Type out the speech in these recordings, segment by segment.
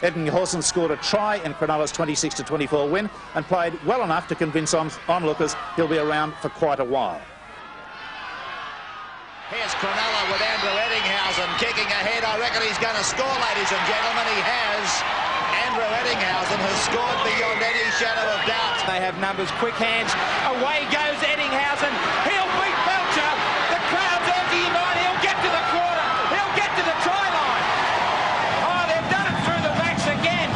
Ettingshausen scored a try in Cronulla's 26-24 win and played well enough to convince onlookers he'll be around for quite a while. Here's Cronulla with Andrew Ettingshausen kicking ahead. I reckon he's going to score, ladies and gentlemen. He has. Andrew Ettingshausen has scored beyond any shadow of doubt. They have numbers, quick hands. Away goes Ettingshausen. He'll beat Belcher. The crowd's empty tonight. He'll get to the quarter. He'll get to the try line. Oh, they've done it through the backs again.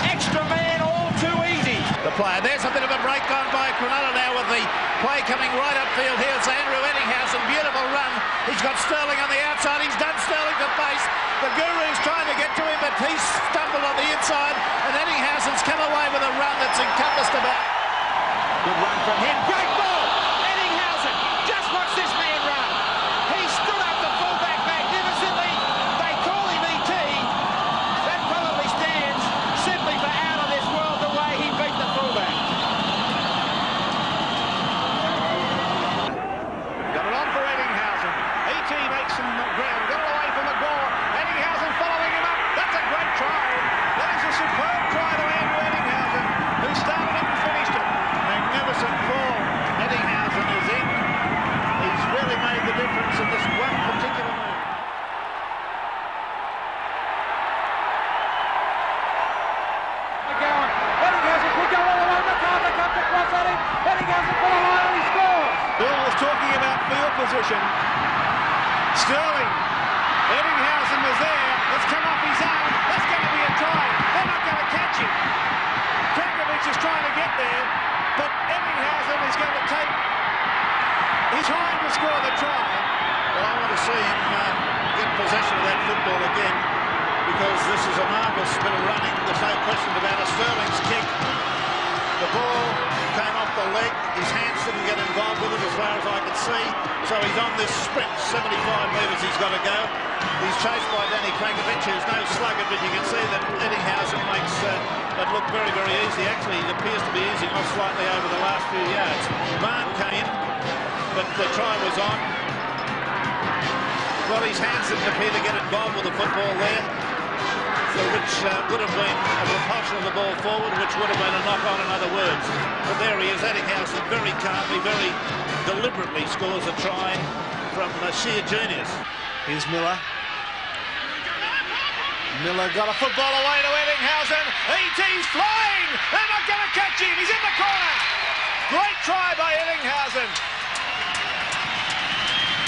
Extra man, all too easy. The play. There's a bit of a break on by Cronulla now with the play coming right upfield. Here's Andrew Ettingshausen. Beautiful run. He's got Sterling on the outside. He's done Sterling to pace. The Guru's trying to get to him, but he's stumbled on the inside, and Ettinghausen's come away with a run that's encompassed about. Good run from him. Great ball. Ettingshausen. Just watch this man run. He stood up the fullback magnificently. They call him ET. That probably stands simply for out of this world the way he beat the fullback. Got it on for Ettingshausen. ET makes some ground. Got it away from the goal. Ettingshausen following him up. That's a great try. That is a superb try to Andrew Ettingshausen, who started it and finished it. Magnificent ball. Ettingshausen is in. He's really made the difference in this one particular move. Ettingshausen could go all the way. McArthur comes across at him. Ettingshausen put a line and he scores. Bill was talking about field position. Sterling. Ettingshausen was there. Let's come off his arm. That's going to be a try. They're not going to catch him. Tankovic is trying to get there, but Ettingshausen is going to take his time to score the try. Well, I want to see him get possession of that football again, because this is a marvellous bit of running. There's no question about it. Sterling's kick. The ball came off the leg. His hands didn't get involved with it as far as I could see. So he's on this sprint. 75 metres he's got to go. He's chased by Danny Krankovic, who's no sluggard, but you can see that Ettinghausen makes it look very, very easy. Actually, it appears to be easy, not slightly over the last few yards. Barn came in, but the try was on. Well, his hands didn't appear to get involved with the football there, which would have been a repulsion of the ball forward, which would have been a knock-on, in other words. But there he is. Ettinghausen very calmly, very deliberately scores a try from sheer genius. Here's Miller. Miller got a football away to Ettingshausen. ET's flying. They're not going to catch him. He's in the corner. Great try by Ettingshausen.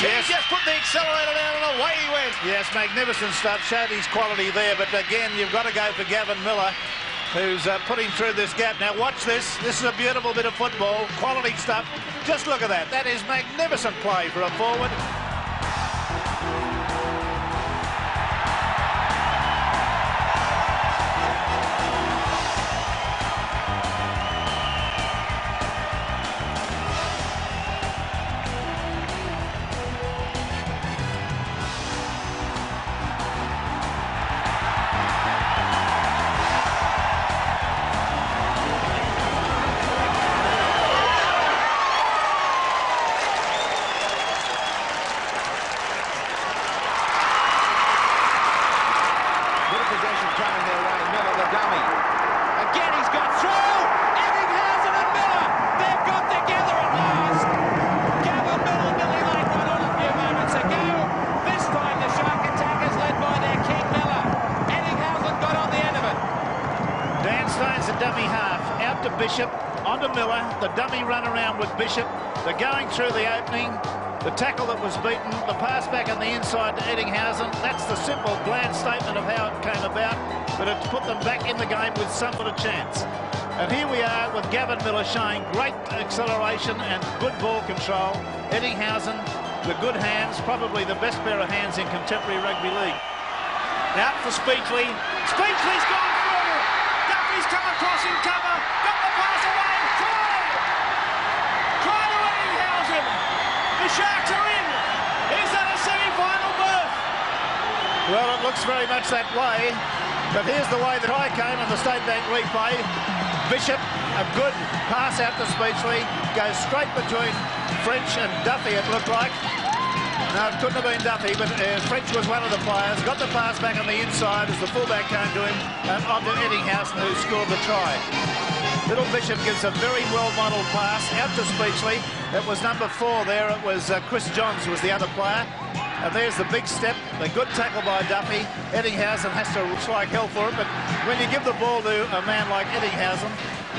Yes. He just put the accelerator down and away he went. Yes, magnificent stuff. Showed his quality there. But again, you've got to go for Gavin Miller, who's putting through this gap. Now watch this. This is a beautiful bit of football. Quality stuff. Just look at that. That is magnificent play for a forward. Coming their way, Miller the dummy. Again he's got through. Ettingshausen and Miller. They've got together at last. Gavin Miller nearly laid one on a few moments ago. This time the Shark attackers led by their king Miller. Ettingshausen got on the end of it. Dan Stone's a dummy half. Out to Bishop, onto Miller. The dummy run around with Bishop. They're going through the opening. The tackle that was beaten, the pass back on the inside to Ettingshausen. That's the simple, bland statement of how it came about, but it's put them back in the game with some sort of chance. And here we are with Gavin Miller showing great acceleration and good ball control. Ettingshausen, the good hands, probably the best pair of hands in contemporary rugby league. Out for Speechley. Speechley's gone through. Duffy's come across in cover. Got the pass away. Try! Try to Ettingshausen. The Sharks are in. Is that a semi-final berth? Well, it looks very much that way, but here's the way that I came on the State Bank replay. Bishop, a good pass out to Speechley, goes straight between French and Duffy, it looked like. No, it couldn't have been Duffy, but French was one of the players. Got the pass back on the inside as the fullback came to him, and onto Ettingshausen, who scored the try. Little Bishop gives a very well-modelled pass out to Speechley. It was number 4 there. It was Chris Johns was the other player. And there's the big step, the good tackle by Duffy. Ettingshausen has to try hell for it, but when you give the ball to a man like Ettingshausen,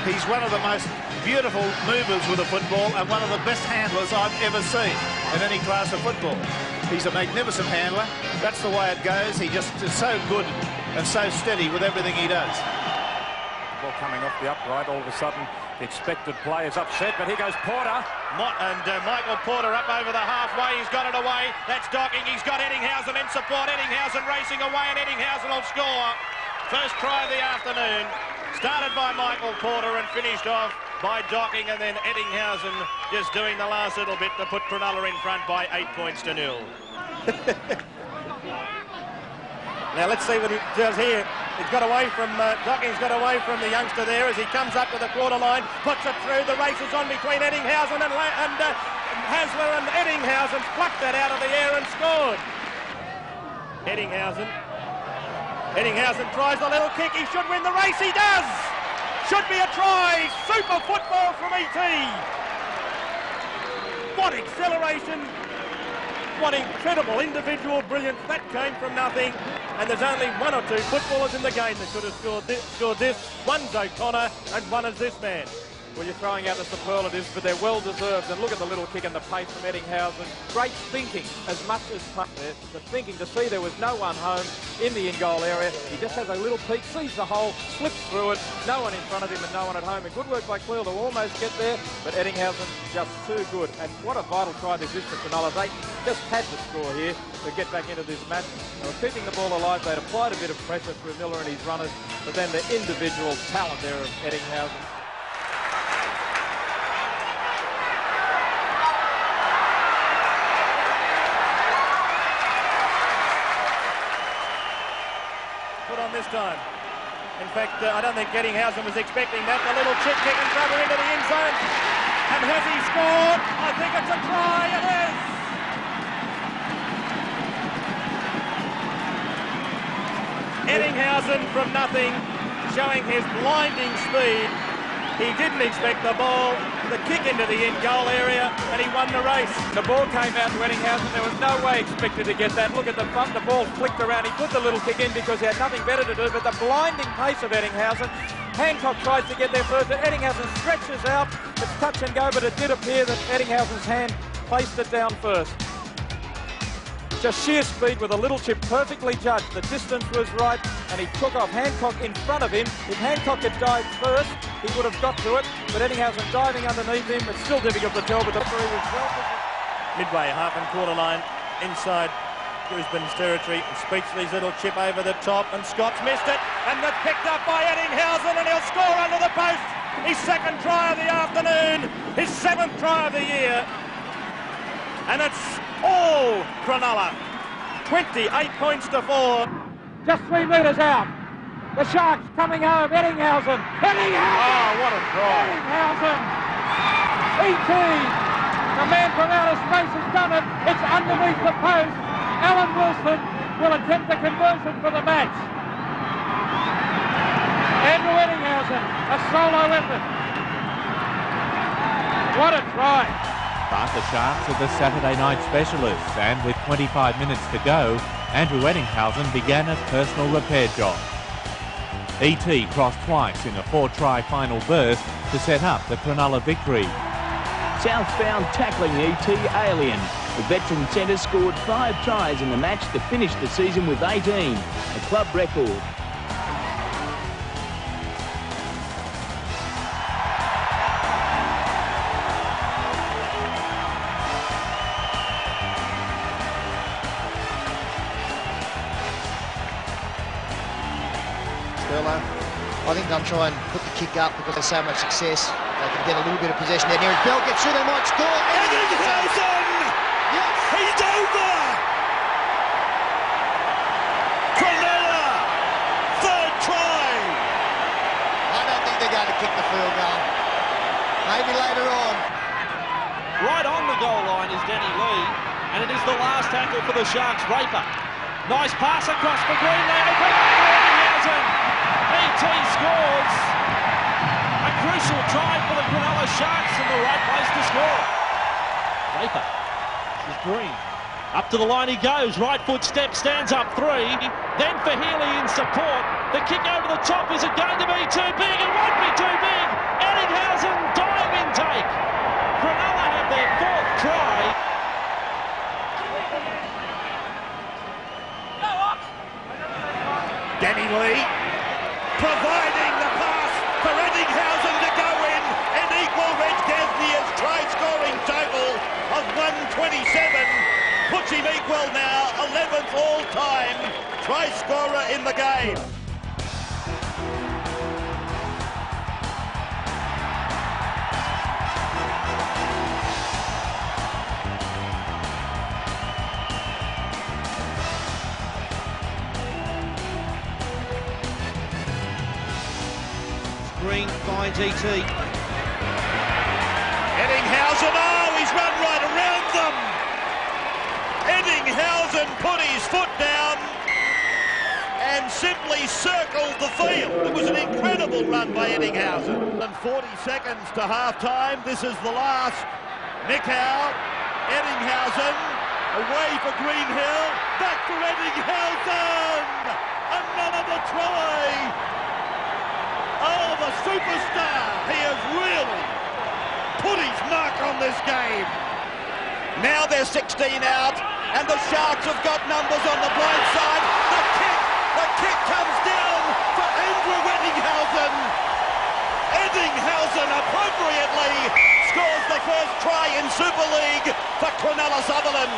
he's one of the most beautiful movers with a football and one of the best handlers I've ever seen in any class of football. He's a magnificent handler. That's the way it goes. He just is so good and so steady with everything he does. Ball coming off the upright, all of a sudden the expected play is upset, but here goes Porter. Michael Porter up over the halfway. He's got it away. That's Docking. He's got Ettingshausen in support. Ettingshausen racing away, and Ettingshausen will score. First try of the afternoon. Started by Michael Porter and finished off by Docking, and then Ettingshausen just doing the last little bit to put Cronulla in front by 8 points to 0. Now let's see what he does here. He's got away from Docking's got away from the youngster there as he comes up to the quarter line, puts it through. The race is on between Ettingshausen and Hasler, and Ettingshausen plucked that out of the air and scored. Ettingshausen tries the little kick. He should win the race. He does. Should be a try. Super football from ET. What acceleration. What incredible individual brilliance. That came from nothing. And there's only 1 or 2 footballers in the game that could have scored this. One's O'Connor and one is this man. Well, you're throwing out the superlatives, but they're well deserved. And look at the little kick and the pace from Ettingshausen. Great thinking, as much as the thinking to see there was no one home in the in-goal area. He just has a little peek, sees the hole, slips through it. No one in front of him and no one at home. And good work by Cleel to almost get there, but Ettingshausen just too good. And what a vital try this is for Cronulla. They just had to score here to get back into this match. They were keeping the ball alive. They'd applied a bit of pressure through Miller and his runners, but then the individual talent there of Ettingshausen. On this time. In fact, I don't think Ettingshausen was expecting that. The little chip kick and rubber into the end zone. And has he scored? I think it's a try. It is. Ettingshausen from nothing, showing his blinding speed. He didn't expect the ball, the kick into the end goal area, and he won the race. The ball came out to Ettingshausen. There was no way expected to get that. Look at the front. The ball flicked around. He put the little kick in because he had nothing better to do. But the blinding pace of Ettingshausen. Hancock tries to get there first. Ettingshausen stretches out. It's touch and go, but it did appear that Ettinghausen's hand placed it down first. Just sheer speed with a little chip, perfectly judged. The distance was right, and he took off Hancock in front of him. If Hancock had dived first, he would have got to it, but Ettingshausen diving underneath him. It's still difficult to tell, but the referee was well positioned. Midway, half and quarter line, inside Brisbane's territory. Speechley's little chip over the top, and Scott's missed it, and that's picked up by Ettingshausen, and he'll score under the post. His second try of the afternoon, his 7th try of the year. And it's all Cronulla. 28 points to 4. Just 3 metres out. The Sharks coming home. Ettingshausen. Oh, what a try. Ettingshausen. E.T. The man from outer space has done it. It's underneath the post. Alan Wilson will attempt the conversion for the match. Andrew Ettingshausen, a solo effort. What a try. But the Sharks are the Saturday night specialists, and with 25 minutes to go, Andrew Ettingshausen began a personal repair job. E.T. crossed twice in a 4-try final burst to set up the Cronulla victory. Southbound tackling E.T. Alien. The veteran centre scored 5 tries in the match to finish the season with 18, a club record. I think they'll try and put the kick up because there's so much success. They can get a little bit of possession there. Near his bell gets through, they might score. Ettingshausen! Yes! He's over! Cronulla! 3rd try! I don't think they're going to kick the field goal. Maybe later on. Right on the goal line is Danny Lee. And it is the last tackle for the Sharks. Raper. Nice pass across for Green. They open up for Ettingshausen. ET scores. A crucial try for the Cronulla Sharks in the right place to score. Raper. This is Green. Up to the line he goes. Right foot step, stands up 3. Then for Healy in support. The kick over the top. Is it going to be too big? It won't be too big. Ettingshausen dive intake. Cronulla have their 4th try. Danny Lee providing the pass for Ettingshausen to go in and equal Reg Gasnier's try-scoring total of 127. Puts him equal now, 11th all-time try-scorer in the game. Green finds ET. Ettingshausen, oh, he's run right around them. Ettingshausen put his foot down and simply circled the field. It was an incredible run by Ettingshausen. And 40 seconds to half-time. This is the last. Nick out. Ettingshausen away for Greenhill. Back for Ettingshausen. Another try. Oh, the superstar. He has really put his mark on this game. Now they're 16 out, and the Sharks have got numbers on the blind side. The kick comes down for Andrew Ettingshausen. Ettingshausen appropriately scores the first try in Super League for Cronulla Sutherland.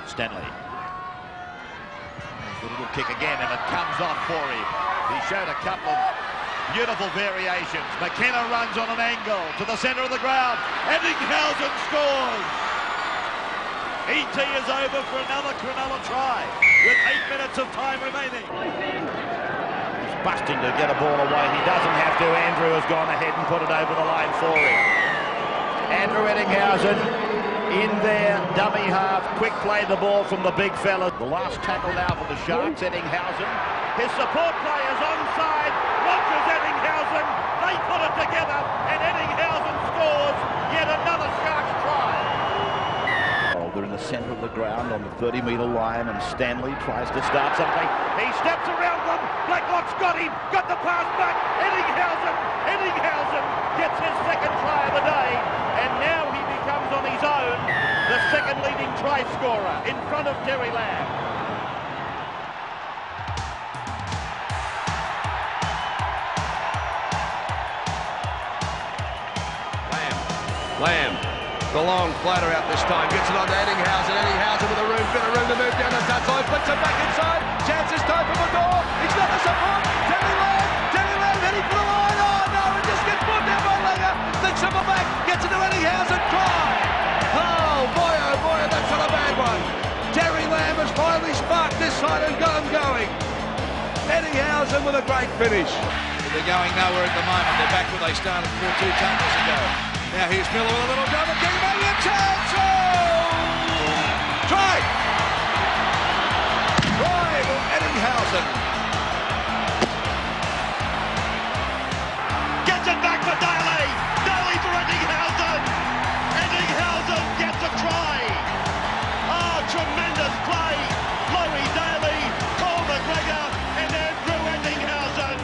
Stanley. A little kick again, and it comes off for him. He showed a couple of beautiful variations. McKenna runs on an angle to the centre of the ground. Ettingshausen scores. ET is over for another Cronulla try with 8 minutes of time remaining. He's busting to get a ball away. He doesn't have to. Andrew has gone ahead and put it over the line for him. Andrew Ettingshausen in there, dummy half, quick play the ball from the big fella. The last tackle now for the Sharks, Ettingshausen. His support players onside, Rogers Ettingshausen, they put it together, and Ettingshausen scores yet another Sharks try. Oh, they're in the centre of the ground on the 30-metre line, and Stanley tries to start something. He steps around them, Blacklock's got him, got the pass back, Ettingshausen gets his 2nd try of the day, and now he becomes on his own the 2nd leading try scorer in front of Terry Lamb. Lamb, the long flatter out this time, gets it on to Ettingshausen. Ettingshausen with a bit of room to move down the touchline, flicks it back inside. Chances time for the door. He's got the support. Terry Lamb heading for the line. Oh no, it just gets put down by Langer. Flicks it back, gets it to Ettingshausen. Try. Oh boy, that's not a bad one. Terry Lamb has finally sparked this side and got him going. Ettingshausen with a great finish. They're going nowhere at the moment. They're back where they started 2 tackles ago. Now here's Miller with a little double kick, maybe a chance! Oh! Try! Try for Ettingshausen. Gets it back for Daly. Daly for Ettingshausen. Ettingshausen gets a try. Oh, tremendous play. Laurie Daly, Paul McGregor, and Andrew Ettingshausen.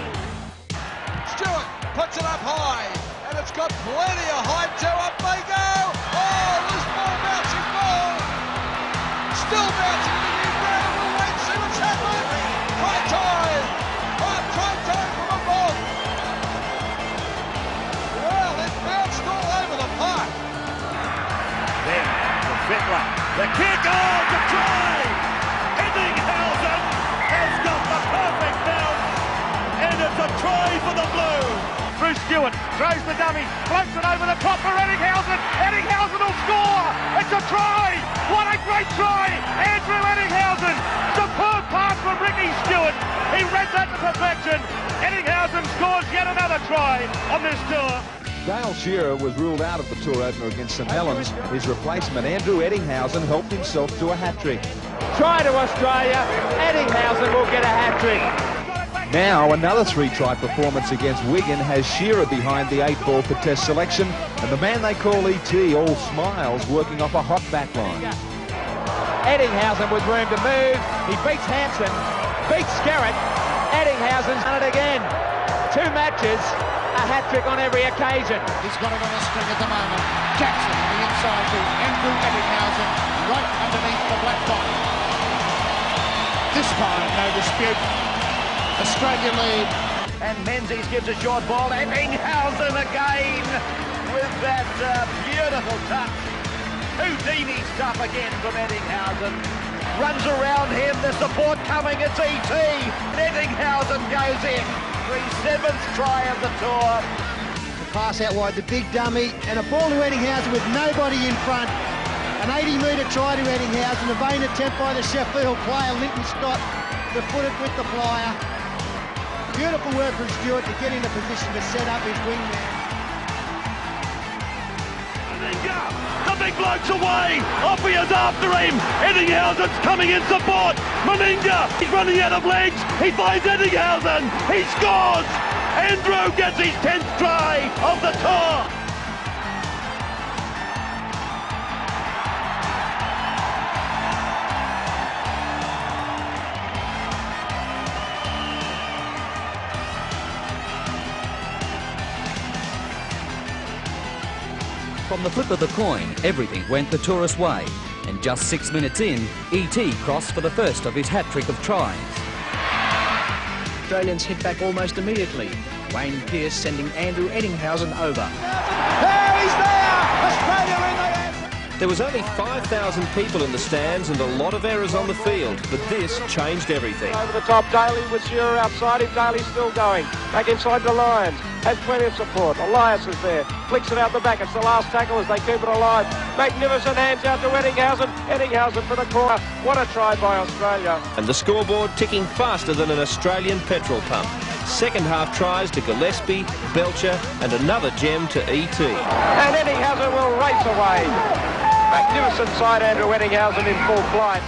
Stewart puts it up high. And it's got plenty of height to up they go. Oh, this ball bouncing ball. Still bouncing in the new ground. We'll wait and see what's happening. Try time. Oh, try time from a ball. Well, it bounced all over the park. Then the Fittler. The kick. Oh, the try. Ettingshausen has got the perfect bounce. And it's a try for the Blues. Through Stewart, throws the dummy, floats it over the top for Ettingshausen. Ettingshausen will score. It's a try. What a great try. Andrew Ettingshausen. Superb pass from Ricky Stewart. He read that to perfection. Ettingshausen scores yet another try on this tour. Dale Shearer was ruled out of the tour opener against St Helens. His replacement, Andrew Ettingshausen, helped himself to a hat-trick. Try to Australia. Ettingshausen will get a hat-trick. Now, another 3-try performance against Wigan has Shearer behind the 8-ball for Test selection, and the man they call E.T., all smiles, working off a hot back line. Ettingshausen with room to move. He beats Hansen, beats Skerritt. Ettinghausen's done it again. 2 matches, a hat-trick on every occasion. He's got it on a string at the moment. Jackson, the inside to Andrew Ettinghausen, right underneath the black dot. This time, no dispute. Australia lead. And Menzies gives a short ball. Ettinghausen again with that beautiful touch. Houdini stuff again from Ettinghausen. Runs around him, the support coming, it's E.T. Ettinghausen goes in. His 7th try of the tour. The pass out wide, the big dummy, and a ball to Ettinghausen with nobody in front. An 80-metre try to Ettinghausen, a vain attempt by the Sheffield player, Linton Scott, to foot it with the flyer. Beautiful work from Stewart to get in a position to set up his wingman. The big bloke's away. Off he is after him. Ettinghausen's coming in support. Meninga, he's running out of legs. He finds Ettinghausen. He scores. Andrew gets his 10th try of the tour. From the flip of the coin, everything went the tourist way. And just 6 minutes in, E.T. crossed for the first of his hat-trick of tries. Australians hit back almost immediately. Wayne Pearce sending Andrew Ettinghausen over. There he's there! Australia in the end! There was only 5,000 people in the stands and a lot of errors on the field, but this changed everything. Over the top, Daly with Shearer outside him. Daly's still going. Back inside the Lions. Has plenty of support. Elias is there. Flicks it out the back. It's the last tackle as they keep it alive. Magnificent hands out to Ettinghausen. Ettinghausen for the corner. What a try by Australia. And the scoreboard ticking faster than an Australian petrol pump. Second half tries to Gillespie, Belcher and another gem to E.T. And Ettinghausen will race away. Magnificent side, Andrew Ettinghausen in full flight.